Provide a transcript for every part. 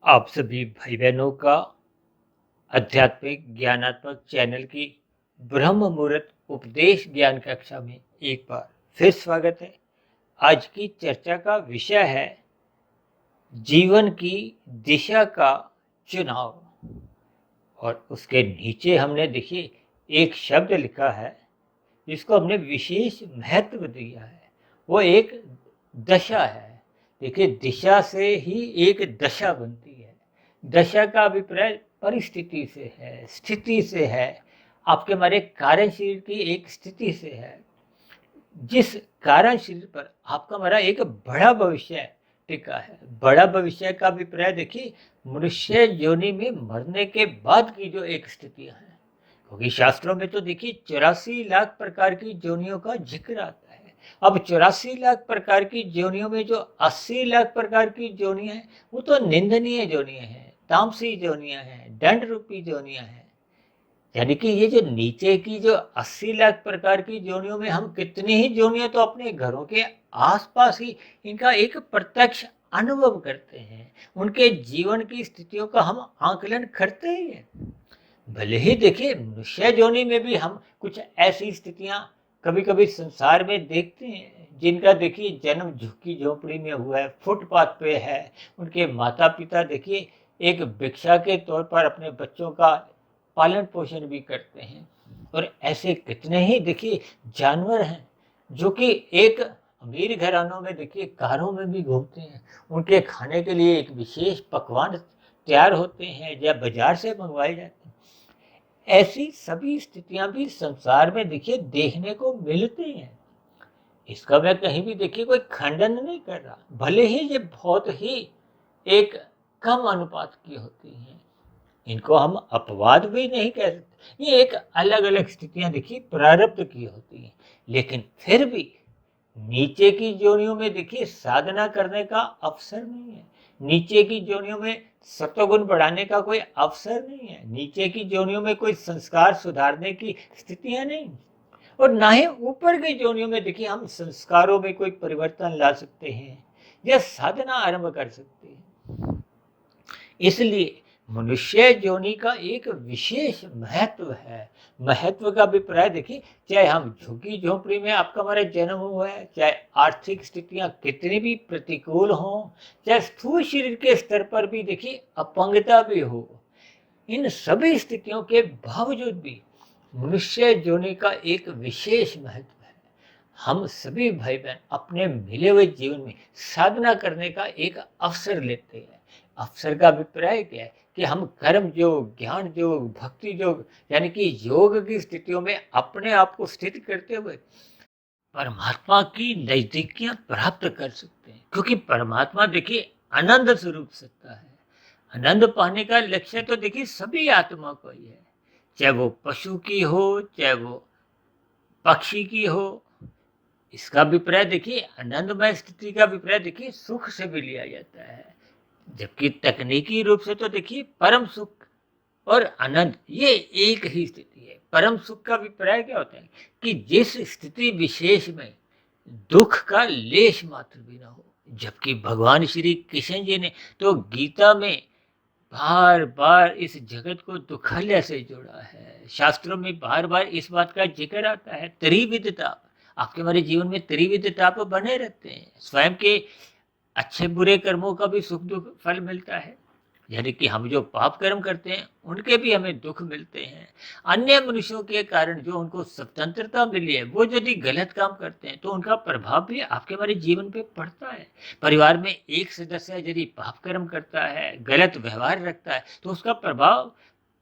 आप सभी भाई बहनों का आध्यात्मिक ज्ञानात्मक चैनल की ब्रह्म मुहूर्त उपदेश ज्ञान कक्षा में एक बार फिर स्वागत है। आज की चर्चा का विषय है जीवन की दिशा का चुनाव। और उसके नीचे हमने देखिए एक शब्द लिखा है जिसको हमने विशेष महत्व दिया है। वो एक दशा है। देखिए, दिशा से ही एक दशा बनती है। दशा का अभिप्राय परिस्थिति से है, स्थिति से है, आपके हमारे कारण शरीर की एक स्थिति से है, जिस कारण शरीर पर आपका हमारा एक बड़ा भविष्य टिका है। बड़ा भविष्य का अभिप्राय देखिए मनुष्य योनि में मरने के बाद की जो एक स्थितियां हैं, क्योंकि शास्त्रों में तो देखिए 84 लाख प्रकार की योनियों का जिक्र आता है। अब 84 लाख प्रकार की योनियों में जो 80 लाख प्रकार की योनियां हैं वो तो निंदनीय योनियां हैं, तामसी योनियां हैं, दंड रूपी योनियां हैं। यानी कि ये जो नीचे की जो 80 लाख प्रकार की योनियों में हम कितनी ही योनियां तो अपने घरों के आसपास ही इनका एक प्रत्यक्ष अनुभव करते हैं। उनके जीवन की स्थितियों का हम आकलन करते ही हैं। भले ही देखिए मनुष्य योनि में भी हम कुछ ऐसी स्थितियां कभी कभी संसार में देखते हैं जिनका देखिए जन्म झुग्गी झोपड़ी में हुआ है, फुटपाथ पे है। उनके माता पिता देखिए एक भिक्षा के तौर पर अपने बच्चों का पालन पोषण भी करते हैं। और ऐसे कितने ही देखिए जानवर हैं जो कि एक अमीर घरानों में देखिए कारों में भी घूमते हैं। उनके खाने के लिए एक विशेष पकवान तैयार होते हैं या बाजार से मंगवाए जाते हैं। ऐसी सभी स्थितियां भी संसार में देखिए देखने को मिलती हैं। इसका मैं कहीं भी देखिए कोई खंडन नहीं कर रहा, भले ही ये बहुत ही एक कम अनुपात की होती हैं। इनको हम अपवाद भी नहीं कह सकते। ये एक अलग अलग स्थितियां देखिए प्रारब्ध की होती हैं। लेकिन फिर भी नीचे की योनियों में देखिए साधना करने का अवसर नहीं है। नीचे की योनियों में सत्वगुण बढ़ाने का कोई अवसर नहीं है। नीचे की योनियों में कोई संस्कार सुधारने की स्थितियां नहीं, और ना ही ऊपर की योनियों में देखिए हम संस्कारों में कोई परिवर्तन ला सकते हैं या साधना आरंभ कर सकते हैं। इसलिए मनुष्य योनि का एक विशेष महत्व है। महत्व का अभिप्राय देखिए, चाहे हम झुग्गी झोपड़ी में आपका हमारा जन्म हुआ है, चाहे आर्थिक स्थितियां कितनी भी प्रतिकूल हों, चाहे स्थूल शरीर के स्तर पर भी देखिए अपंगता भी हो, इन सभी स्थितियों के बावजूद भी मनुष्य योनि का एक विशेष महत्व है। हम सभी भाई बहन अपने मिले हुए जीवन में साधना करने का एक अवसर लेते हैं। अवसर का अभिप्राय क्या है कि हम कर्म योग, ज्ञान योग, भक्ति योग यानी कि योग की स्थितियों में अपने आप को स्थित करते हुए परमात्मा की नजदीकियां प्राप्त कर सकते हैं। क्योंकि परमात्मा देखिए आनंद स्वरूप सत्ता है। आनंद पाने का लक्ष्य तो देखिए सभी आत्मा को ही है, चाहे वो पशु की हो, चाहे वो पक्षी की हो। इसका अभिप्राय देखिए आनंदमय स्थिति का अभिप्राय देखिए सुख से भी लिया जाता है, जबकि तकनीकी रूप से तो देखिए परम सुख और आनंद ये एक ही स्थिति है। परम सुख का अभिप्राय क्या होता है कि जिस स्थिति विशेष में दुख का लेश मात्र भी ना हो। जबकि भगवान श्री कृष्ण जी ने तो गीता में बार बार इस जगत को दुखालय से जोड़ा है। शास्त्रों में बार बार इस बात का जिक्र आता है, त्रिविध ताप। आपके हमारे जीवन में त्रिविध ताप बने रहते हैं। स्वयं के अच्छे बुरे कर्मों का भी सुख दुख फल मिलता है, यानी कि हम जो पाप कर्म करते हैं उनके भी हमें दुख मिलते हैं। अन्य मनुष्यों के कारण जो उनको स्वतंत्रता मिली है, वो यदि गलत काम करते हैं तो उनका प्रभाव भी आपके हमारे जीवन पे पड़ता है। परिवार में एक सदस्य यदि पाप कर्म करता है, गलत व्यवहार रखता है, तो उसका प्रभाव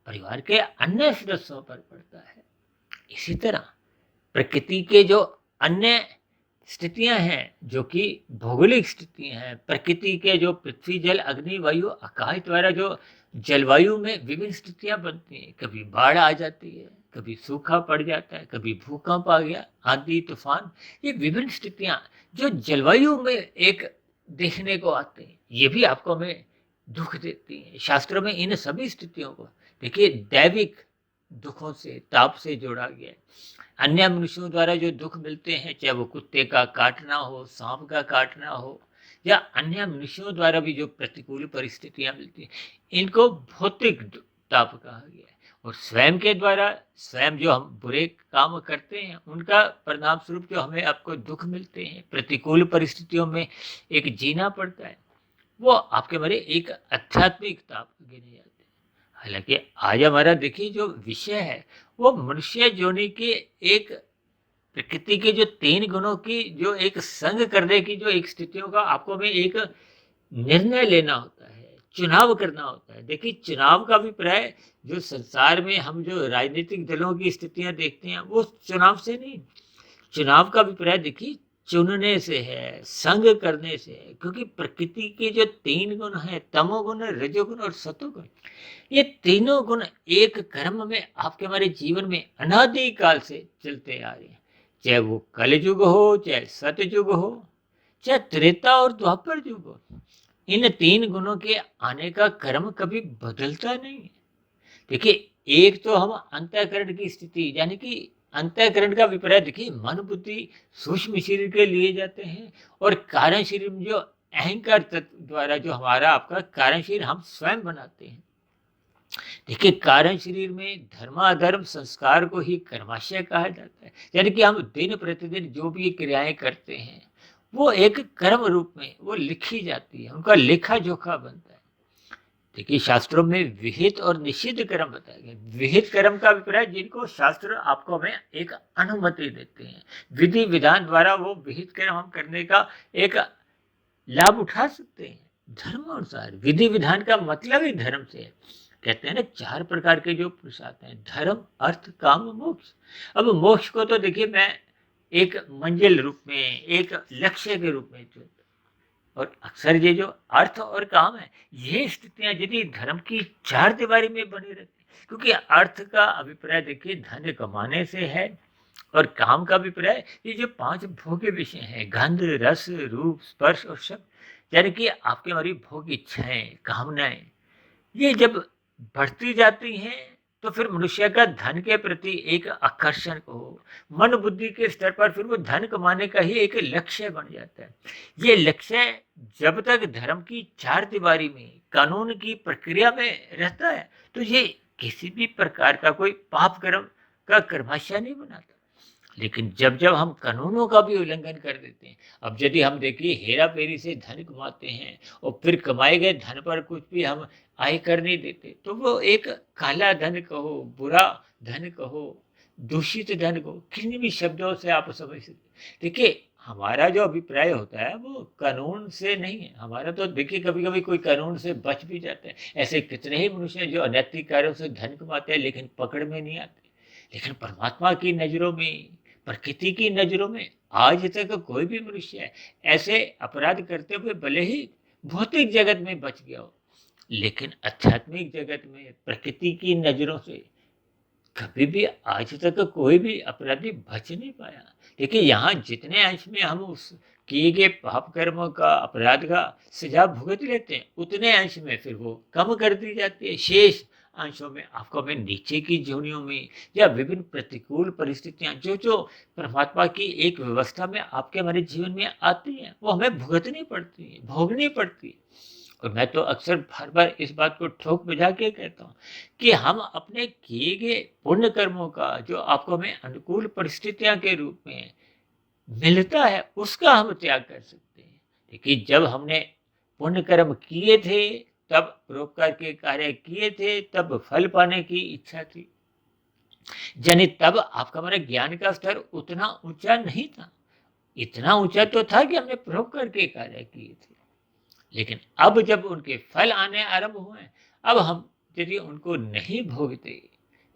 परिवार के अन्य सदस्यों पर पड़ता है। इसी तरह प्रकृति के जो अन्य स्थितियां हैं, जो कि भौगोलिक स्थितियां हैं, प्रकृति के जो पृथ्वी जल अग्नि वायु आकाश द्वारा जो जलवायु में विभिन्न स्थितियां बनती हैं, कभी बाढ़ आ जाती है, कभी सूखा पड़ जाता है, कभी भूकंप आ गया, आंधी तूफान। ये विभिन्न स्थितियां जो जलवायु में एक देखने को आते हैं, ये भी आपको हमें दुख देती हैं। शास्त्रों में इन सभी स्थितियों को देखिए दैविक दुखों से, ताप से जोड़ा गया है। अन्य मनुष्यों द्वारा जो दुख मिलते हैं, चाहे वो कुत्ते का काटना हो, सांप का काटना हो, या अन्य मनुष्यों द्वारा भी जो प्रतिकूल परिस्थितियां मिलती हैं, इनको भौतिक ताप कहा गया है। और स्वयं के द्वारा स्वयं जो हम बुरे काम करते हैं, उनका परिणाम स्वरूप जो हमें आपको दुख मिलते हैं, प्रतिकूल परिस्थितियों में एक जीना पड़ता है, वो आपके बारे एक आध्यात्मिक ताप गिने जाते हैं। हालांकि आज हमारा देखिए जो विषय है, वो मनुष्य जोनि के एक प्रकृति के जो 3 गुणों की जो एक संग करने की जो एक स्थितियों का आपको में एक निर्णय लेना होता है, चुनाव करना होता है। देखिए चुनाव का अभिप्राय जो संसार में हम जो राजनीतिक दलों की स्थितियां देखते हैं, वो चुनाव से नहीं, चुनाव का अभिप्राय देखिए चुनने से है, संग करने से है। क्योंकि प्रकृति के जो 3 गुण हैं, तमोगुण, रजोगुण और सतोगुण, ये तीनों गुण एक कर्म में आपके हमारे जीवन में अनादिकाल से चलते आ रहे हैं। चाहे वो कलयुग हो, चाहे सतयुग हो, चाहे त्रेता और द्वापर युग हो, इन 3 गुणों के आने का क्रम कभी बदलता नहीं है। देखिए एक तो हम अंतःकरण की स्थिति, यानी कि अंतःकरण का अभिप्राय देखिए मन बुद्धि सूक्ष्म शरीर के लिए जाते हैं, और कारण शरीर में जो अहंकार तत्व द्वारा जो हमारा आपका कारण शरीर हम स्वयं बनाते हैं। देखिए कारण शरीर में धर्माधर्म संस्कार को ही कर्माशय कहा जाता है, यानी कि हम दिन प्रतिदिन जो भी क्रियाएं करते हैं, वो एक कर्म रूप में वो लिखी जाती है, उनका लेखा जोखा बनता है। देखिए शास्त्रों में विहित और निषिद्ध कर्म बताए गए। विहित कर्म का अभिप्राय जिनको शास्त्र आपको हमें एक अनुमति देते हैं, विधि विधान द्वारा वो विहित कर्म हम करने का एक लाभ उठा सकते हैं धर्म अनुसार। विधि विधान का मतलब ही धर्म से है। कहते हैं ना 4 प्रकार के जो पुरुषार्थ हैं, धर्म, अर्थ, काम, मोक्ष। अब मोक्ष को तो देखिए मैं एक मंजिल रूप में, एक लक्ष्य के रूप में चुनता, और अक्सर ये जो अर्थ और काम है, ये स्थितियां यदि धर्म की 4 दीवारी में बनी रहती, क्योंकि अर्थ का अभिप्राय देखिए धन कमाने से है, और काम का अभिप्राय ये जो 5 भोग्य विषय हैं, गंध, रस, रूप, स्पर्श और शब्द, यानी कि आपके हमारी भोग इच्छाएं, कामनाएं, ये जब बढ़ती जाती हैं, तो फिर मनुष्य का धन के प्रति एक आकर्षण को मन बुद्धि के स्तर पर फिर वो धन कमाने का ही एक लक्ष्य बन जाता है। ये लक्ष्य जब तक धर्म की 4 दीवारी में, कानून की प्रक्रिया में रहता है, तो ये किसी भी प्रकार का कोई पाप कर्म का कर्माशय नहीं बनाता। लेकिन जब जब हम कानूनों का भी उल्लंघन कर देते हैं, अब यदि हम देखिए हेरा फेरी से धन कमाते हैं और फिर कमाए गए धन पर कुछ भी हम आय कर नहीं देते, तो वो एक काला धन कहो, बुरा धन कहो, दूषित धन कहो, किन भी शब्दों से आप समझ सकते। देखिए हमारा जो अभिप्राय होता है वो कानून से नहीं है। हमारा तो देखिए कभी कभी कोई कानून से बच भी जाता है। ऐसे कितने ही मनुष्य जो अनैतिक कार्यों से धन कमाते हैं लेकिन पकड़ में नहीं आते। लेकिन परमात्मा की नजरों में, प्रकृति की नजरों में आज तक कोई भी मनुष्य ऐसे अपराध करते हुए भले ही भौतिक जगत में बच गया हो, लेकिन आध्यात्मिक जगत में प्रकृति की नजरों से कभी भी आज तक कोई भी अपराधी बच नहीं पाया। देखिए यहाँ जितने अंश में हम उस किए गए पाप कर्मों का, अपराध का सजा भुगत लेते हैं, उतने अंश में फिर वो कम कर दी जाती है। शेष अंशों में आपको हमें नीचे की जोनियों में या विभिन्न प्रतिकूल परिस्थितियां जो जो परमात्मा की एक व्यवस्था में आपके हमारे जीवन में आती हैं, वो हमें भुगतनी पड़ती है, भोगनी पड़ती है। और मैं तो अक्सर बार बार इस बात को ठोक बजा के कहता हूँ कि हम अपने किए गए पुण्य कर्मों का जो आपको हमें अनुकूल परिस्थितियां के रूप में मिलता है, उसका हम त्याग कर सकते हैं। देखिए जब हमने पुण्य कर्म किए थे, तब परोपकार के कार्य किए थे, तब फल पाने की इच्छा थी, यानी तब आपका हमारा ज्ञान का स्तर उतना ऊंचा नहीं था। इतना ऊंचा तो था कि हमने परोपकार के कार्य किए थे। लेकिन अब जब उनके फल आने आरंभ हुए, अब हम यदि उनको नहीं भोगते,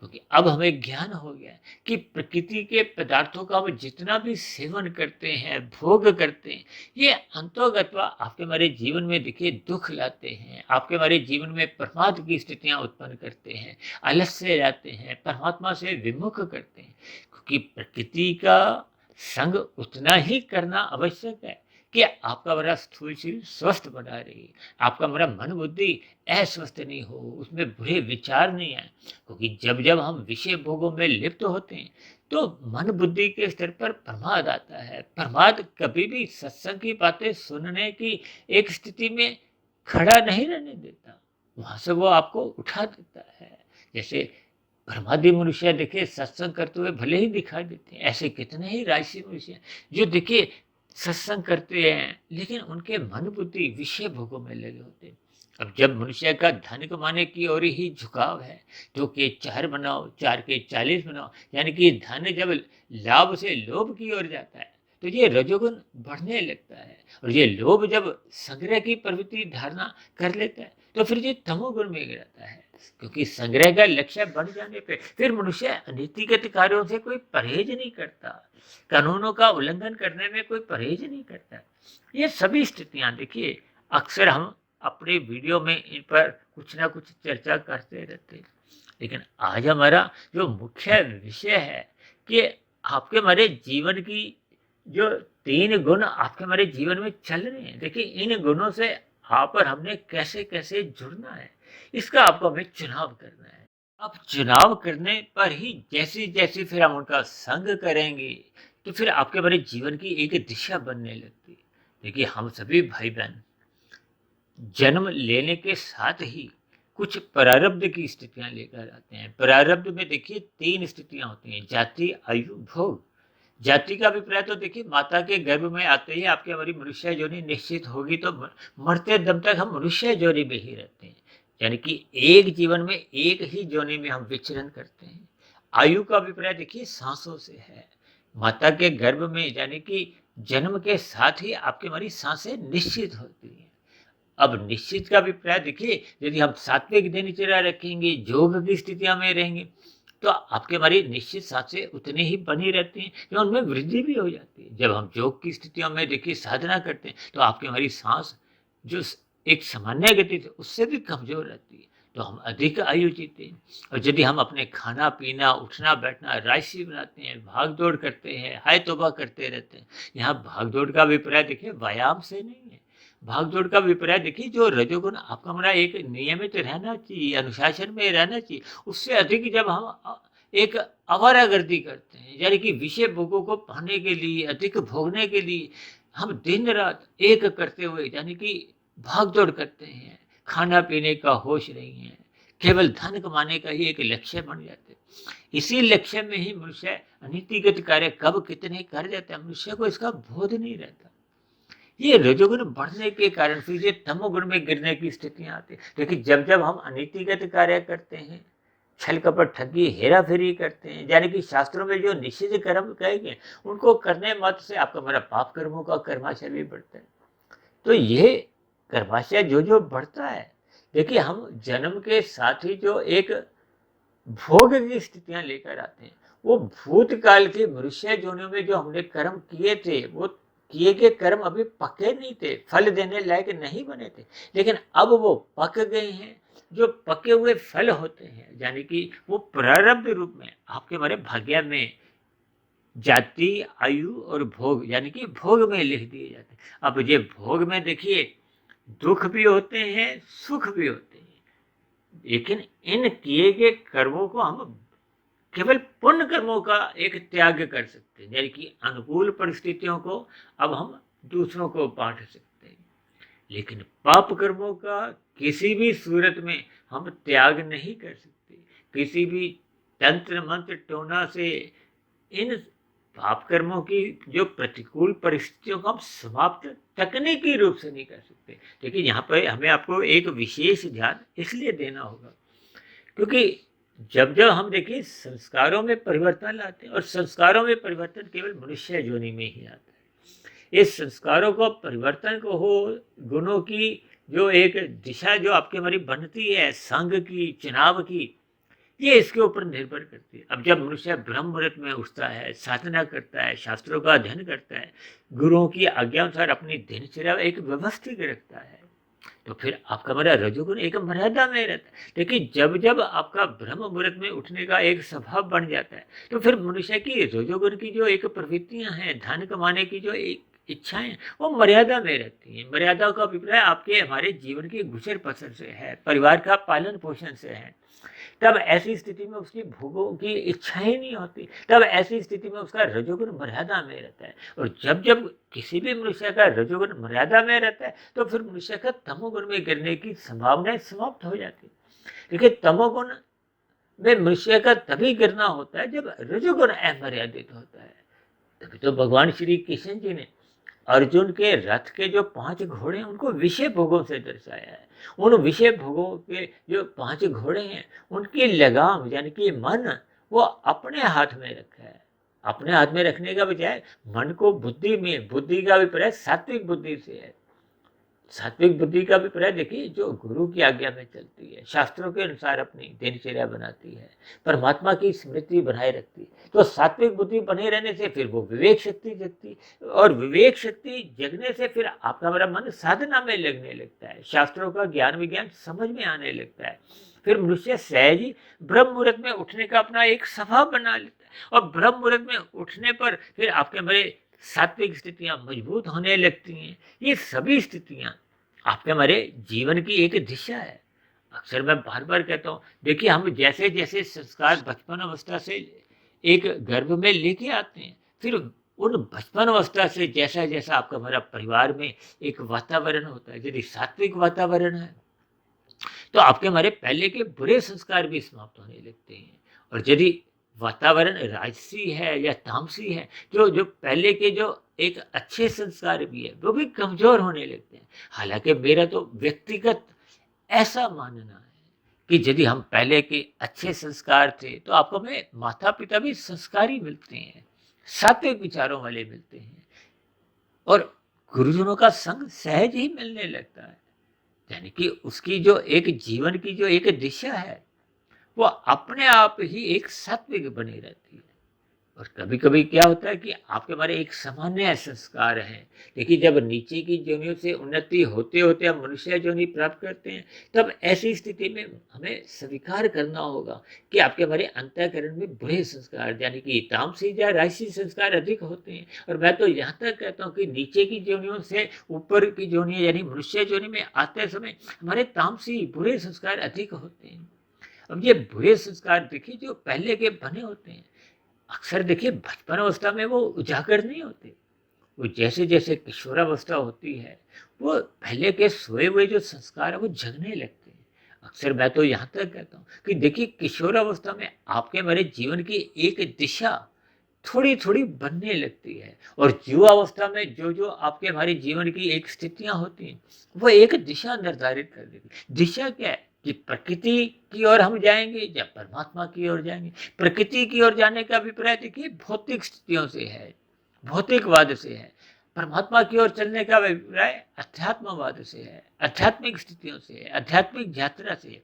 क्योंकि अब हमें ज्ञान हो गया कि प्रकृति के पदार्थों का हम जितना भी सेवन करते हैं, भोग करते हैं, ये अंतोगत्वा आपके हमारे जीवन में देखिए दुख लाते हैं, आपके हमारे जीवन में प्रमाद की स्थितियां उत्पन्न करते हैं, आलस्य जाते हैं, परमात्मा से विमुख करते हैं। क्योंकि प्रकृति का संग उतना ही करना आवश्यक है कि आपका हमारा स्थूल शरीर स्वस्थ बना रहे, आपका हमारा मन बुद्धि अस्वस्थ नहीं हो, उसमें बुरे विचार नहीं आए। क्योंकि जब जब हम विषय भोगों में लिप्त होते हैं तो मन बुद्धि के स्तर पर प्रमाद आता है। प्रमाद कभी भी सत्संग की बातें सुनने की एक स्थिति में खड़ा नहीं रहने देता, वहां से वो आपको उठा देता है। जैसे प्रमादी मनुष्य देखिए सत्संग करते हुए भले ही दिखाई देते हैं, ऐसे कितने ही राजसी मनुष्य हैं जो देखिए सत्संग करते हैं लेकिन उनके मन बुद्धि विषय भोगों में लगे होते हैं। अब जब मनुष्य का धन कमाने की ओर ही झुकाव है, तो के चार बनाओ, चार के 40 बनाओ, यानी कि धन जब लाभ से लोभ की ओर जाता है तो ये रजोगुण बढ़ने लगता है, और ये लोभ जब संग्रह की प्रवृत्ति धारणा कर लेता है तो फिर ये तमोगुण में गिरता है। क्योंकि संग्रह का लक्ष्य बढ़ जाने पे फिर मनुष्य अनीतिगत कार्यों से कोई परहेज नहीं करता, कानूनों का उल्लंघन करने में कोई परहेज नहीं करता। ये सभी स्थितियां देखिए अक्सर हम अपने वीडियो में इन पर कुछ ना कुछ चर्चा करते रहते हैं। लेकिन आज हमारा जो मुख्य विषय है कि आपके हमारे जीवन की जो 3 गुण आपके हमारे जीवन में चल रहे हैं, देखिए इन गुणों से आप और हमने कैसे कैसे जुड़ना है, इसका आपको हमें चुनाव करना है। अब चुनाव करने पर ही जैसे जैसे फिर हम उनका संग करेंगे तो फिर आपके हमारे जीवन की एक दिशा बनने लगती है। देखिए हम सभी भाई बहन जन्म लेने के साथ ही कुछ प्रारब्ध की स्थितियां लेकर आते हैं। प्रारब्ध में देखिए 3 स्थितियां होती हैं, जाति, आयु, भोग। जाति का अभिप्राय तो देखिए माता के गर्भ में आते ही आपकी हमारी मनुष्य योनि निश्चित होगी, तो मरते दम तक हम मनुष्य योनि में ही रहते हैं, यानी कि एक जीवन में एक ही योनि में हम विचरण करते हैं। आयु का अभिप्राय देखिए सांसों से है। माता के गर्भ में यानी कि जन्म के साथ ही आपकी हमारी सांसें निश्चित होती हैं। अब निश्चित का अभिप्राय देखिए यदि हम सात्विक दिनचर्या रखेंगे, योग की स्थितियों में रहेंगे तो आपके हमारी निश्चित सांसें उतनी ही बनी रहती हैं या उनमें वृद्धि भी हो जाती है। जब हम योग की स्थितियों में देखिए साधना करते हैं तो आपकी हमारी सांस जो एक सामान्य गति से उससे भी कमजोर रहती है, तो हम अधिक आयु जीते हैं। और यदि हम अपने खाना पीना, उठना बैठना राशि बनाते हैं, भाग दौड़ करते हैं, हाय तौबा करते रहते हैं, यहाँ भाग दौड़ का अभिप्राय देखिए व्यायाम से नहीं है। भाग दौड़ का अभिप्राय देखिए जो रजोगुण आपका हमारा एक नियमित रहना चाहिए, अनुशासन में रहना चाहिए, उससे अधिक जब हम एक आवारागर्दी करते हैं, यानी कि विषय भोगों को पाने के लिए, अधिक भोगने के लिए हम दिन रात एक करते हुए यानी कि भाग दौड़ करते हैं, खाना पीने का होश नहीं है, केवल धन कमाने का ही एक लक्ष्य बन जाते हैं। इसी लक्ष्य में ही मनुष्य अनीतिगत कार्य कब कितने कर जाता है, मनुष्य को इसका बोध नहीं रहता। ये रजोगुण बढ़ने के कारण फिर ये तमोगुण में गिरने की स्थितियां आती है। देखिए जब जब हम अनीतिगत कार्य करते हैं, छल कपट ठगी हेरा फेरी करते हैं, यानी कि शास्त्रों में जो निषिद्ध कर्म कहे गए उनको करने मात्र से आपका हमारा पाप कर्मों का कर्माशय भी बढ़ता है। तो ये कर्माशय जो जो बढ़ता है, देखिए हम जन्म के साथ ही जो एक भोग की स्थितियां लेकर आते हैं, वो भूतकाल के मनुष्य योनियों में जो हमने कर्म किए थे, वो किए गए कर्म अभी पके नहीं थे, फल देने लायक नहीं बने थे, लेकिन अब वो पक गए हैं। जो पके हुए फल होते हैं यानी कि वो प्रारब्ध रूप में आपके हमारे भाग्य में जाति, आयु और भोग यानी कि भोग में लिख दिए जाते हैं। अब ये भोग में देखिए दुख भी होते हैं, सुख भी होते हैं, लेकिन इन किए गए कर्मों को हम केवल पुण्य कर्मों का एक त्याग कर सकते हैं, यानी कि अनुकूल परिस्थितियों को अब हम दूसरों को बांट सकते हैं, लेकिन पाप कर्मों का किसी भी सूरत में हम त्याग नहीं कर सकते। किसी भी तंत्र मंत्र टोना से इन पाप कर्मों की जो प्रतिकूल परिस्थितियों को हम समाप्त तकनीकी रूप से नहीं कर सकते। लेकिन यहाँ पर हमें आपको एक विशेष ध्यान इसलिए देना होगा क्योंकि जब जब हम देखिए संस्कारों में परिवर्तन लाते हैं, और संस्कारों में परिवर्तन केवल मनुष्य योनि में ही आता है। इस संस्कारों को परिवर्तन को हो, गुणों की जो एक दिशा जो आपकी हमारी बनती है, संघ की, चुनाव की, ये इसके ऊपर निर्भर करती है। अब जब मनुष्य ब्रह्म मुहूर्त में उठता है, साधना करता है, शास्त्रों का अध्ययन करता है, गुरुओं की आज्ञा अनुसार अपनी दिनचर्या एक व्यवस्थित रखता है, तो फिर आपका हमारा रजोगुण एक मर्यादा में रहता है। लेकिन जब जब आपका ब्रह्म मुहूर्त में उठने का एक स्वभाव बन जाता है तो फिर मनुष्य की रजोगुण की जो एक प्रवृत्तियां हैं, धन कमाने की जो इच्छाएं वो मर्यादा में रहती हैं। मर्यादा का अभिप्राय आपके हमारे जीवन के गुजर बसर से है, परिवार का पालन पोषण से है। तब ऐसी स्थिति में उसकी भोगों की इच्छाएं नहीं होती, तब ऐसी स्थिति में उसका रजोगुण मर्यादा में रहता है। और जब जब किसी भी मनुष्य का रजोगुण मर्यादा में रहता है तो फिर मनुष्य का तमोगुण में गिरने की संभावनाएं समाप्त हो जाती है। देखिए, तमोगुण में मनुष्य का तभी गिरना होता है जब रजोगुण अमर्यादित होता है। तभी तो भगवान श्री कृष्ण जी ने अर्जुन के रथ के जो 5 घोड़े हैं उनको विषय भोगों से दर्शाया है। उन विषय भोगों के जो 5 घोड़े हैं उनकी लगाम यानी कि मन वो अपने हाथ में रखा है। अपने हाथ में रखने का बजाय मन को बुद्धि में, बुद्धि का अभिप्राय सात्विक बुद्धि से है। सात्विक बुद्धि का अभिप्राय देखिए जो गुरु की आज्ञा में चलती है, शास्त्रों के अनुसार अपनी दिनचर्या बनाती है, परमात्मा की स्मृति बनाए रखती है। तो सात्विक बुद्धि बने रहने से फिर वो विवेक शक्ति जगती, और विवेक शक्ति जगने से फिर आपका हमारा मन साधना में लगने लगता है, शास्त्रों का ज्ञान विज्ञान समझ में आने लगता है। फिर मनुष्य सहज ही ब्रह्म मुहूर्त में उठने का अपना एक स्वभाव बना लेता है, और ब्रह्म मुहूर्त में उठने पर फिर आपके हमारे सात्विक स्थितियां मजबूत होने लगती हैं। ये सभी स्थितियां आपके हमारे जीवन की एक दिशा है। अक्सर मैं बार बार कहता हूँ, देखिए हम जैसे जैसे संस्कार बचपन अवस्था से एक गर्भ में लेके आते हैं, फिर उन बचपन अवस्था से जैसा जैसा आपका हमारा परिवार में एक वातावरण होता है, यदि सात्विक वातावरण है तो आपके हमारे पहले के बुरे संस्कार भी समाप्त होने लगते हैं। और यदि वातावरण राजसी है या तामसी है, जो जो पहले के जो एक अच्छे संस्कार भी है वो भी कमजोर होने लगते हैं। हालांकि मेरा तो व्यक्तिगत ऐसा मानना है कि यदि हम पहले के अच्छे संस्कार थे तो आपको हमें माता पिता भी संस्कारी मिलते हैं, सात्विक विचारों वाले मिलते हैं, और गुरुजनों का संग सहज ही मिलने लगता है। यानी कि उसकी जो एक जीवन की जो एक दिशा है वो अपने आप ही एक सात्विक बनी रहती है। और कभी कभी क्या होता है कि आपके हमारे एक सामान्य संस्कार हैं, देखिए जब नीचे की योनियों से उन्नति होते होते हम मनुष्य योनि प्राप्त करते हैं, तब ऐसी स्थिति में हमें स्वीकार करना होगा कि आपके हमारे अंतःकरण में बुरे संस्कार यानी कि तामसी या राजसी संस्कार अधिक होते हैं। और मैं तो यहाँ तक कहता हूँ कि नीचे की योनियों से ऊपर की योनि यानी मनुष्य योनि में आते समय हमारे तामसी बुरे संस्कार अधिक होते हैं। अब ये बुरे संस्कार देखिए जो पहले के बने होते हैं, अक्सर देखिए बचपन अवस्था में वो उजागर नहीं होते, वो जैसे जैसे किशोरावस्था होती है वो पहले के सोए हुए जो संस्कार है वो जगने लगते हैं। अक्सर मैं तो यहाँ तक कहता हूँ कि देखिए किशोरावस्था में आपके हमारे जीवन की एक दिशा थोड़ी थोड़ी बनने लगती है, और युवावस्था में जो जो आपके हमारे जीवन की एक स्थितियां होती हैं वो एक दिशा निर्धारित कर देती है। दिशा क्या है कि प्रकृति की ओर हम जाएंगे या परमात्मा की ओर जाएंगे। प्रकृति की ओर जाने का अभिप्राय देखिए भौतिक स्थितियों से है, भौतिकवाद से है। परमात्मा की ओर चलने का अभिप्राय अध्यात्मवाद से है, आध्यात्मिक स्थितियों से है, आध्यात्मिक यात्रा से है।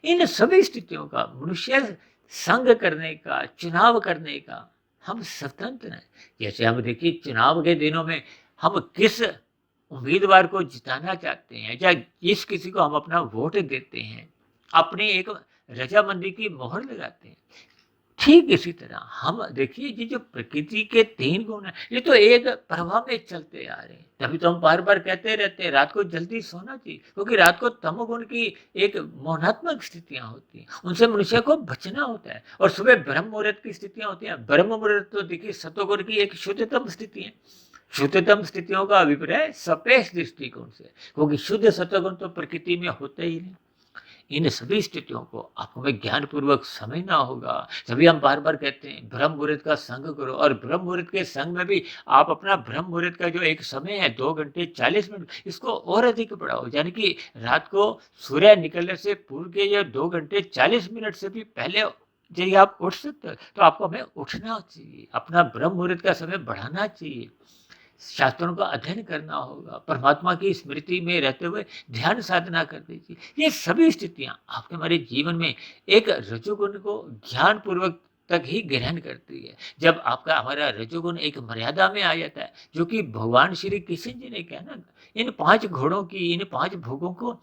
इन सभी स्थितियों का मनुष्य संग करने का, चुनाव करने का हम स्वतंत्र हैं। जैसे हम देखिए चुनाव के दिनों में हम किस उम्मीदवार को जिताना चाहते हैं या जिस किसी को हम अपना वोट देते हैं, अपनी एक रजामंदी की मोहर लगाते हैं। ठीक इसी तरह हम देखिए ये जो प्रकृति के 3 गुण हैं ये तो एक प्रवाह में चलते आ रहे हैं। तभी तो हम बार बार कहते रहते हैं रात को जल्दी सोना चाहिए, क्योंकि रात को तमोगुण की एक मौनात्मक स्थितियां होती हैं, उनसे मनुष्य को बचना होता है। और सुबह ब्रह्म मुहूर्त की स्थितियां होती हैं। ब्रह्म मुहूर्त तो देखिए सतोगुण की एक शुद्धतम स्थिति है। शुद्धतम स्थितियों का अभिप्राय सापेक्ष दृष्टिकोण से, क्योंकि शुद्ध सतोगुण तो प्रकृति में होते ही नहीं। इन सभी स्थितियों को आपको में ज्ञान पूर्वक समझना होगा। तभी हम बार बार कहते हैं ब्रह्म मुहूर्त का संग करो, और ब्रह्म मुहूर्त के संग में भी आप अपना ब्रह्म मुहूर्त का जो एक समय है 2 घंटे 40 मिनट इसको और अधिक बढ़ाओ। यानी कि रात को सूर्य निकलने से पूर्व के या 2 घंटे 40 मिनट से भी पहले यदि आप उठ सकते हो तो आपको हमें उठना चाहिए, अपना ब्रह्म मुहूर्त का समय बढ़ाना चाहिए, शास्त्रों का अध्ययन करना होगा, परमात्मा की स्मृति में रहते हुए ध्यान साधना कर दीजिए। ये सभी स्थितियां आपके हमारे जीवन में एक रजोगुण को ज्ञान पूर्वक तक ही ग्रहण करती है। जब आपका हमारा रजोगुण एक मर्यादा में आ जाता है, जो कि भगवान श्री कृष्ण जी ने कहा ना, इन 5 घोड़ों की, इन 5 भोगों को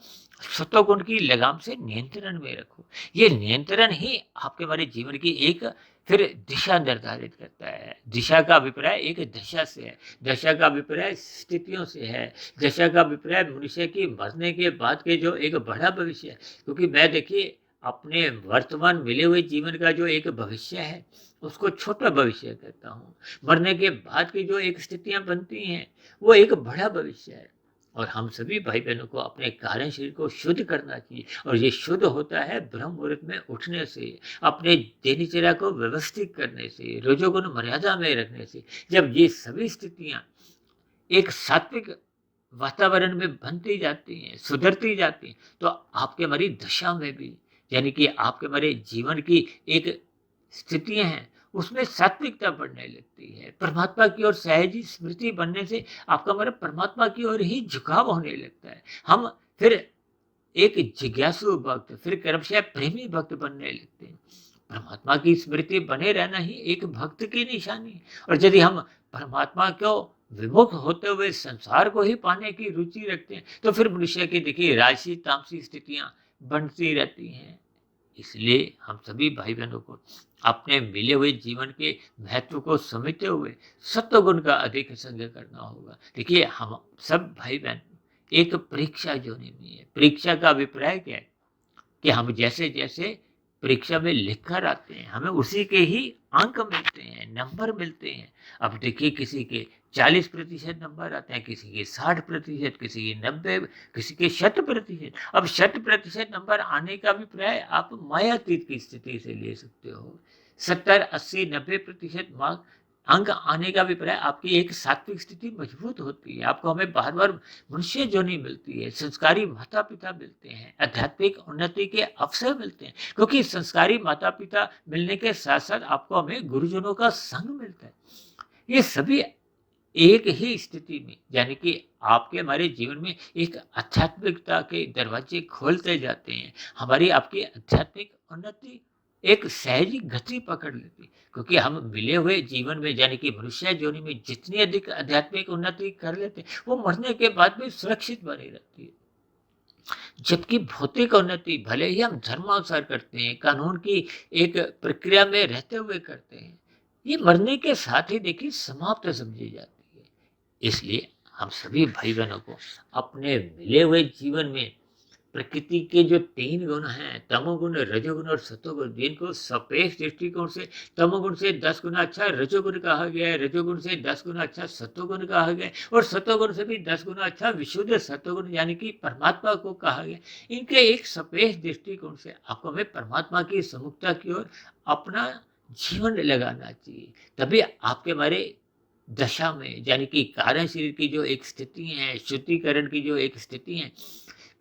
सत्वगुण की लगाम से नियंत्रण में रखो। ये नियंत्रण ही आपके हमारे जीवन की एक फिर दिशा निर्धारित करता है। दिशा का अभिप्राय एक दशा से है, दशा का अभिप्राय स्थितियों से है, दशा का अभिप्राय मनुष्य की मरने के बाद के जो एक बड़ा भविष्य है। क्योंकि मैं देखिए अपने वर्तमान मिले हुए जीवन का जो एक भविष्य है उसको छोटा भविष्य कहता हूँ। मरने के बाद की जो एक स्थितियां बनती हैं वो एक बड़ा भविष्य है। और हम सभी भाई बहनों को अपने कारण शरीर को शुद्ध करना चाहिए, और ये शुद्ध होता है ब्रह्म मुहूर्त में उठने से, अपने दिनचर्या को व्यवस्थित करने से, रजोगुण मर्यादा में रखने से। जब ये सभी स्थितियां एक सात्विक वातावरण में बनती जाती हैं, सुधरती जाती हैं, तो आपके हमारी दशा में भी, यानी कि आपके हमारे जीवन की एक स्थितियां हैं उसमें सात्विकता बढ़ने लगती है। परमात्मा की ओर सहजी स्मृति बनने से आपका हमारा परमात्मा की ओर ही झुकाव होने लगता है। हम फिर एक जिज्ञासु भक्त, फिर क्रमशः प्रेमी भक्त बनने लगते हैं। परमात्मा की स्मृति बने रहना ही एक भक्त की निशानी है। और यदि हम परमात्मा को विमुख होते हुए संसार को ही पाने की रुचि रखते हैं तो फिर मनुष्य की देखिए राशि तामसी स्थितियां बनती रहती हैं। इसलिए हम सभी भाई बहनों को अपने मिले हुए जीवन के महत्व को समझते हुए सत्व गुण का अधिक संग करना होगा। देखिए हम सब भाई बहन एक परीक्षा जोनी में है। परीक्षा का अभिप्राय क्या है कि हम जैसे जैसे परीक्षा में लिख कर आते हैं हमें उसी के ही अंक मिलते हैं, नंबर मिलते हैं। अब देखिए किसी के 40% नंबर आते हैं, किसी के 60%, किसी के 90, किसी के 100%। अब 100% नंबर आने का अभिप्राय आप मायातीत की स्थिति से ले सकते हो। 70, 80, 90% मार्क अंक आने का अभिप्राय आपकी एक सात्विक स्थिति मजबूत होती है। आपको हमें बार बार मनुष्य जोनी मिलती है, संस्कारी माता पिता मिलते हैं, आध्यात्मिक उन्नति के अवसर मिलते हैं। क्योंकि संस्कारी माता पिता मिलने के साथ साथ आपको हमें गुरुजनों का संग मिलता है। ये सभी एक ही स्थिति में, यानी कि आपके हमारे जीवन में एक आध्यात्मिकता के दरवाजे खोलते जाते हैं। हमारी आपकी आध्यात्मिक उन्नति एक सहजी गति पकड़ लेती है। क्योंकि हम मिले हुए जीवन में, यानी कि मनुष्य जोनि में जितनी अधिक आध्यात्मिक उन्नति कर लेते हैं वो मरने के बाद भी सुरक्षित बनी रहती है। जबकि भौतिक उन्नति भले ही हम धर्मानुसार करते हैं, कानून की एक प्रक्रिया में रहते हुए करते हैं, ये मरने के साथ ही देखिए समाप्त समझी जाती है। इसलिए हम सभी भाई बहनों को अपने मिले हुए जीवन में प्रकृति के जो 3 गुण हैं, तमोगुण, रजोगुण और सतोगुण, जिनको सापेक्ष दृष्टिकोण से तमोगुण से 10 गुना अच्छा रजोगुण कहा गया है, रजोगुण से 10 गुना अच्छा सतोगुण कहा गया है, और सतोगुण से भी 10 गुना अच्छा विशुद्ध सतोगुण यानी कि परमात्मा को कहा गया। इनके एक सापेक्ष दृष्टिकोण से आपको हमें परमात्मा की सम्मुखता की ओर अपना जीवन लगाना चाहिए। तभी आपके हमारे दशा में, यानी कि कारण शरीर की जो एक स्थिति है, शुद्धिकरण की जो एक स्थिति है,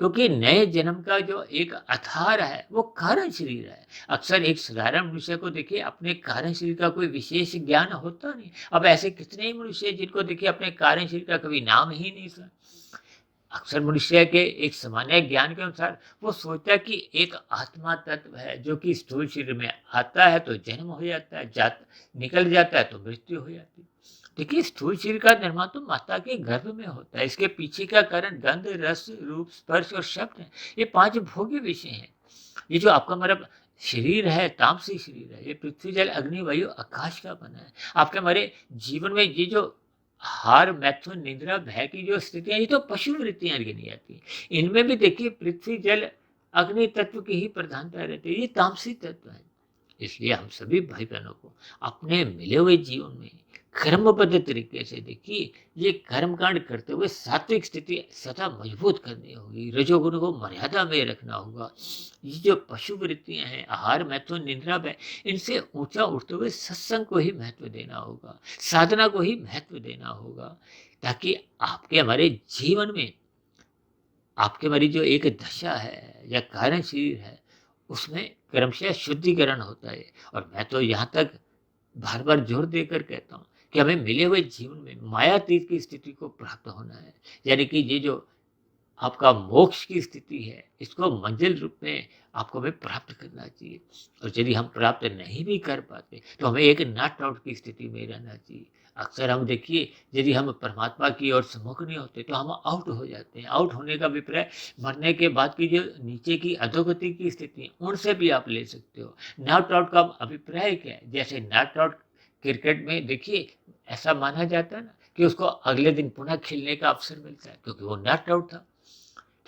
क्योंकि नए जन्म का जो एक आधार है वो कारण शरीर है। अक्सर एक साधारण मनुष्य को देखिए अपने कारण शरीर का कोई विशेष ज्ञान होता नहीं। अब ऐसे कितने ही मनुष्य हैं जिनको देखिए अपने कारण शरीर का कभी नाम ही नहीं सुना। अक्सर मनुष्य के एक सामान्य ज्ञान के अनुसार वो सोचता है कि एक आत्मा तत्व है जो कि स्थूल शरीर में आता है तो जन्म हो जाता है, निकल जाता है तो मृत्यु हो जाती है। देखिए स्थूल शरीर का निर्माण तो माता के गर्भ में होता है। इसके पीछे का कारण गंध, रस, रूप, स्पर्श और शब्द है। ये 5 भोग्य विषय हैं। ये जो आपका हमारा शरीर है, तामसी शरीर है, ये पृथ्वी, जल, अग्नि, वायु, आकाश का बना है। आपके हमारे जीवन में ये जो हार, मैथुन, निद्रा, भय की जो स्थितियां, ये तो पशु वृत्तियां गिनी जाती है। इनमें भी देखिए पृथ्वी, जल, अग्नि तत्व की ही प्रधानता रहती है। ये तामसी तत्व है। इसलिए हम सभी भाई बहनों को अपने मिले हुए जीवन में कर्मबद्ध तरीके से देखिए ये कर्मकांड करते हुए सात्विक स्थिति सदा मजबूत करनी होगी, रजोगुण को मर्यादा में रखना होगा। ये जो पशु वृत्तियां हैं, आहार, मैथुन, निद्रा, भय, इनसे ऊंचा उठते हुए सत्संग को ही महत्व देना होगा, साधना को ही महत्व देना होगा, ताकि आपके हमारे जीवन में आपके हमारी जो एक दशा है या कारण शरीर है उसमें क्रमशः शुद्धिकरण होता है। और मैं तो यहाँ तक बार बार जोर देकर कहता हूँ कि हमें मिले हुए जीवन में मायातीत की स्थिति को प्राप्त होना है। यानी कि ये जो आपका मोक्ष की स्थिति है, इसको मंजिल रूप में आपको हमें प्राप्त करना चाहिए। और यदि हम प्राप्त नहीं भी कर पाते तो हमें एक नॉट आउट की स्थिति में रहना चाहिए। अक्सर हम देखिए, यदि हम परमात्मा की ओर सम्मुख नहीं होते तो हम आउट हो जाते हैं। आउट होने का अभिप्राय मरने के बाद की जो नीचे की अधोगति की स्थिति है, उनसे भी आप ले सकते हो। नॉट आउट का अभिप्राय क्या है? जैसे नॉट आउट क्रिकेट में देखिए, ऐसा माना जाता है ना कि उसको अगले दिन पुनः खेलने का अवसर मिलता है, क्योंकि वो नॉट आउट था।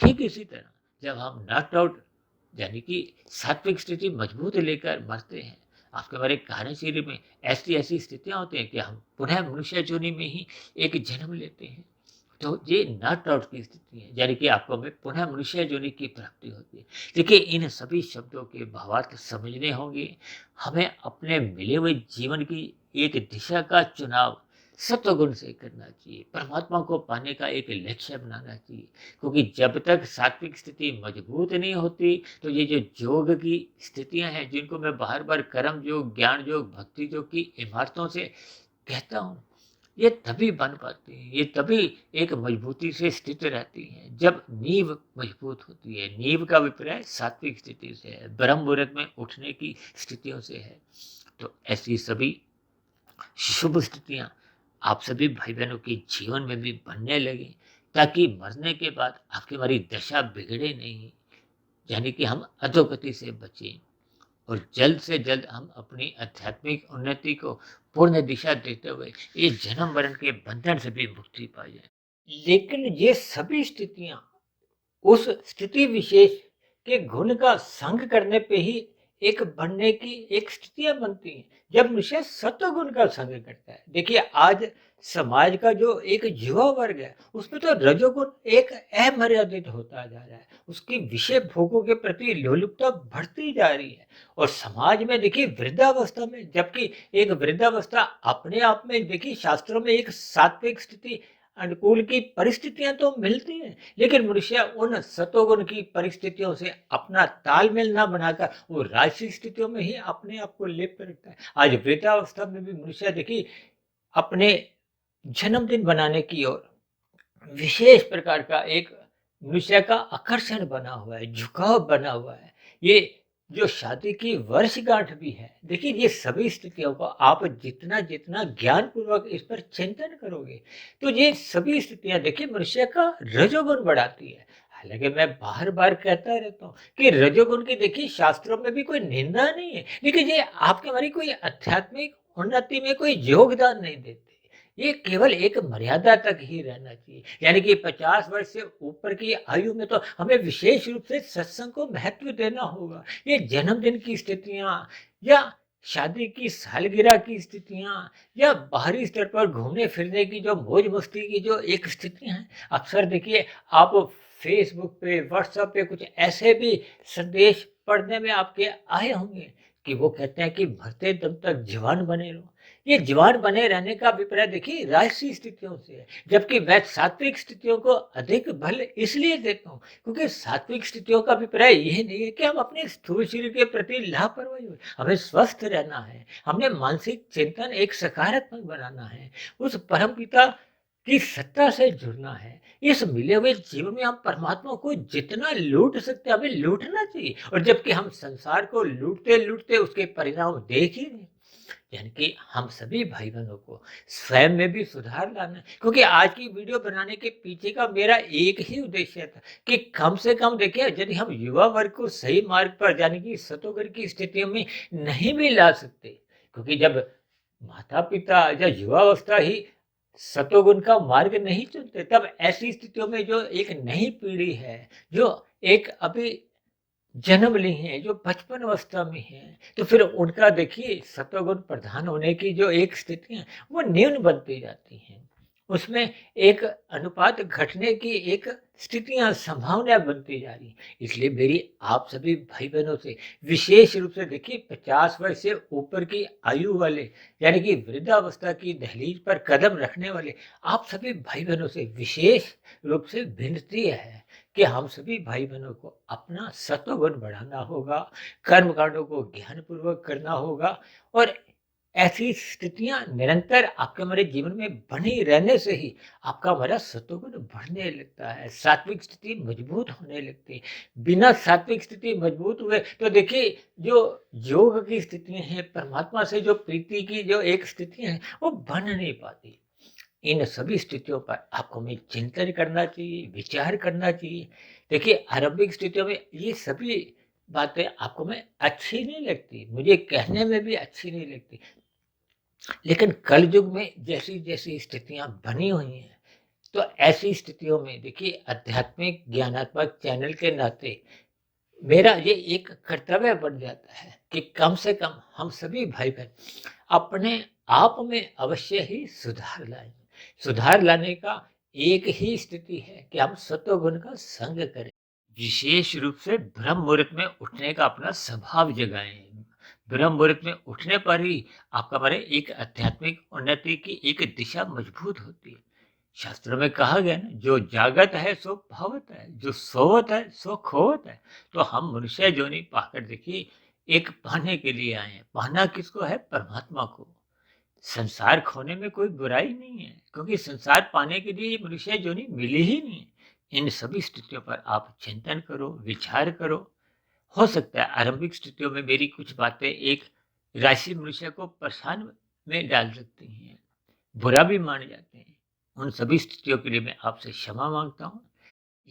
ठीक इसी तरह जब हम नॉट आउट यानी कि सात्विक स्थिति मजबूत लेकर मरते हैं, आपके हमारे कार्य शरीर में ऐसी ऐसी स्थितियां होती हैं कि हम पुनः मनुष्य योनि में ही एक जन्म लेते हैं। तो ये नॉट आउट की स्थिति है, यानी कि आपको हमें पुनः मनुष्य योनि की प्राप्ति होती है। देखिए, इन सभी शब्दों के भावार्थ समझने होंगे। हमें अपने मिले हुए जीवन की एक दिशा का चुनाव सत्वगुण से करना चाहिए। परमात्मा को पाने का एक लक्ष्य बनाना चाहिए, क्योंकि जब तक सात्विक स्थिति मजबूत नहीं होती तो ये जो योग की स्थितियां हैं, जिनको मैं बार बार कर्म योग, ज्ञान योग, भक्ति योग की इमारतों से कहता हूँ, ये तभी बन पाती हैं, ये तभी एक मजबूती से स्थित रहती हैं जब नींव मजबूत होती है। नींव का अभिप्राय सात्विक स्थिति से है, ब्रह्म मुहूर्त में उठने की स्थितियों से है। तो ऐसी सभी शुभ स्थितियां आप सभी भाई बहनों के जीवन में भी बनने लगे, ताकि मरने के बाद आपकी हमारी दशा बिगड़े नहीं, यानी कि हम अधोगति से बचें और जल्द से जल्द हम अपनी आध्यात्मिक उन्नति को पूर्ण दिशा देते हुए ये जन्म मरण के बंधन से भी मुक्ति पा जाए। लेकिन ये सभी स्थितियां उस स्थिति विशेष के गुण का संग करने पे ही एक बनने की एक स्थितियां बनती हैं, जब मनुष्य सत्व गुण का संग करता है। देखिए, आज समाज का जो एक युवा वर्ग है, उसमें तो रजोगुण एक अमर्यादित होता जा रहा है। उसकी विषय भोगों के प्रति लोलुपता बढ़ती जा रही है। और समाज में देखिए, वृद्धावस्था में, जबकि एक वृद्धावस्था अपने आप में देखिए शास्त्रों में एक सात्विक स्थिति अनुकूल की परिस्थितियां तो मिलती हैं, लेकिन मनुष्य उन सतोगुण की परिस्थितियों से अपना तालमेल ना बनाकर वो राजसिक स्थितियों में ही अपने आप को लिप्त रखता है। आज वृद्धावस्था में भी मनुष्य देखिए अपने जन्मदिन बनाने की ओर विशेष प्रकार का एक मनुष्य का आकर्षण बना हुआ है, झुकाव बना हुआ है। ये जो शादी की वर्षगांठ भी है, देखिए ये सभी स्थितियों को आप जितना जितना ज्ञान पूर्वक इस पर चिंतन करोगे, तो ये सभी स्थितियां देखिए मनुष्य का रजोगुण बढ़ाती है। हालांकि मैं बार बार कहता रहता हूँ कि रजोगुण की देखिए शास्त्रों में भी कोई निंदा नहीं है, लेकिन ये आपके हमारी कोई आध्यात्मिक उन्नति में कोई योगदान नहीं देते। ये केवल एक मर्यादा तक ही रहना चाहिए, यानी कि 50 वर्ष से ऊपर की आयु में तो हमें विशेष रूप से सत्संग को महत्व देना होगा। ये जन्मदिन की स्थितियां या शादी की सालगिरह की स्थितियां या बाहरी स्तर पर घूमने फिरने की जो मौज मस्ती की जो एक स्थितियां हैं, अक्सर देखिए आप फेसबुक पे, व्हाट्सएप पे कुछ ऐसे भी संदेश पढ़ने में आपके आए होंगे कि वो कहते हैं कि मरते दम तक जवान बने रहो। ये जवान बने रहने का अभिप्राय देखिए राजसी स्थितियों से है, जबकि मैं सात्विक स्थितियों को अधिक बल इसलिए देता हूँ क्योंकि सात्विक स्थितियों का अभिप्राय यह नहीं है कि हम अपने स्थूल शरीर के प्रति लापरवाही हो। हमें स्वस्थ रहना है, हमें मानसिक चिंतन एक सकारात्मक बनाना है, उस परम पिता की सत्ता से जुड़ना है। इस मिले हुए जीवन में हम परमात्मा को जितना लूट सकते हैं हमें लूटना चाहिए, और जबकि हम संसार को लूटते लूटते उसके परिणाम देख ही नहीं। यानी कि हम सभी भाई बहनों को स्वयं में भी सुधार लाना है, क्योंकि आज की वीडियो बनाने के पीछे का मेरा एक ही उद्देश्य था कि कम से कम देखिए, यदि हम युवा वर्ग को सही मार्ग पर यानी कि सतोगर की स्थितियों में नहीं भी ला सकते, क्योंकि जब माता पिता या युवावस्था ही सतोगुण का मार्ग नहीं चुनते, तब ऐसी स्थितियों में जो एक नई पीढ़ी है, जो एक अभी जन्म ली हैं, जो बचपन अवस्था में हैं, तो फिर उनका देखिए सत्वगुण प्रधान होने की जो एक स्थिति है वो न्यून बनती जाती हैं। उसमें एक अनुपात घटने की एक स्थितियां संभावनाएं बनती जा रही हैं। इसलिए मेरी आप सभी भाई बहनों से विशेष रूप से देखिए 50 वर्ष से ऊपर की आयु वाले यानी कि वृद्धावस्था की दहलीज पर कदम रखने वाले आप सभी भाई बहनों से विशेष रूप से विनती है कि हम सभी भाई बहनों को अपना सत्वगुण बढ़ाना होगा, कर्म कांडों को ज्ञान पूर्वक करना होगा और ऐसी स्थितियां निरंतर आपके हमारे जीवन में बनी रहने से ही आपका हमारा सत्वगुण बढ़ने लगता है, सात्विक स्थिति मजबूत होने लगती है। बिना सात्विक स्थिति मजबूत हुए तो देखिए जो योग की स्थितियां हैं, परमात्मा से जो प्रीति की जो एक स्थितियां हैं, वो बन नहीं पाती। इन सभी स्थितियों पर आपको हमें चिंतन करना चाहिए, विचार करना चाहिए। देखिए आरंभिक स्थितियों में ये सभी बातें आपको में अच्छी नहीं लगती, मुझे कहने में भी अच्छी नहीं लगती। लेकिन कल युग में जैसी जैसी स्थितियां बनी हुई हैं, तो ऐसी स्थितियों में देखिए आध्यात्मिक ज्ञानात्मक चैनल के नाते मेरा ये एक कर्तव्य बन जाता है कि कम से कम हम सभी भाई बहन अपने आप में अवश्य ही सुधार लाएं। सुधार लाने का एक ही स्थिति है कि हम सत्वगुण का संग करें, विशेष रूप से ब्रह्म मुहूर्त में उठने का अपना स्वभाव जगाएं। ब्रह्म मुहूर्त में उठने पर ही आपका हमारे एक आध्यात्मिक उन्नति की एक दिशा मजबूत होती है। शास्त्रों में कहा गया ना, जो जागत है सो भावत है, जो सोवत है सो खोवत है। तो हम मनुष्य जोनि पाकर देखिए एक पाने के लिए आए हैं। पाना किसको है? परमात्मा को। संसार खोने में कोई बुराई नहीं है, क्योंकि संसार पाने के लिए ये मनुष्य जोनि मिली ही नहीं है। इन सभी स्थितियों पर आप चिंतन करो, विचार करो। हो सकता है आरंभिक स्थितियों में मेरी कुछ बातें एक राशि मनुष्य को परेशान में डाल सकती हैं, बुरा भी मान जाते हैं। उन सभी स्थितियों के लिए मैं आपसे क्षमा मांगता हूँ।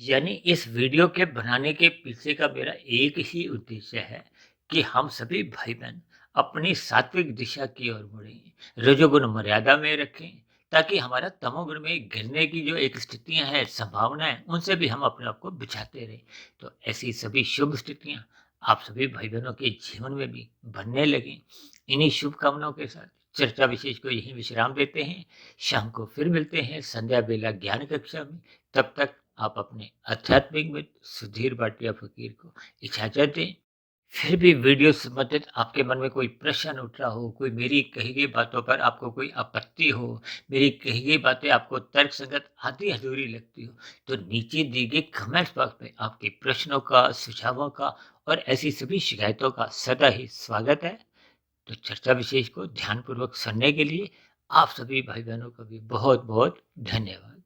यानी इस वीडियो के बनाने के पीछे का मेरा एक ही उद्देश्य है कि हम सभी भाई बहन अपनी सात्विक दिशा की ओर बढ़ें, रजोगुण मर्यादा में रखें, ताकि हमारा तमोगुण में गिरने की जो एक स्थितियां हैं, संभावनाएं, उनसे भी हम अपने आप को बचाते रहें। तो ऐसी सभी शुभ स्थितियां आप सभी भाई बहनों के जीवन में भी बनने लगें। इन्हीं शुभकामनाओं के साथ चर्चा विशेष को यही विश्राम देते हैं। शाम को फिर मिलते हैं संध्या बेला ज्ञान कक्षा में। तब तक आप अपने आध्यात्मिक मित्र सुधीर भाटिया फकीर को इजाजत दें। फिर भी वीडियो संबंधित आपके मन में कोई प्रश्न उठ रहा हो, कोई मेरी कही गई बातों पर आपको कोई आपत्ति हो, मेरी कही गई बातें आपको तर्क संगत आधी अधूरी लगती हो, तो नीचे दिए गए कमेंट्स बॉक्स में आपके प्रश्नों का, सुझावों का और ऐसी सभी शिकायतों का सदा ही स्वागत है। तो चर्चा विशेष को ध्यानपूर्वक सुनने के लिए आप सभी भाई बहनों का भी बहुत बहुत धन्यवाद।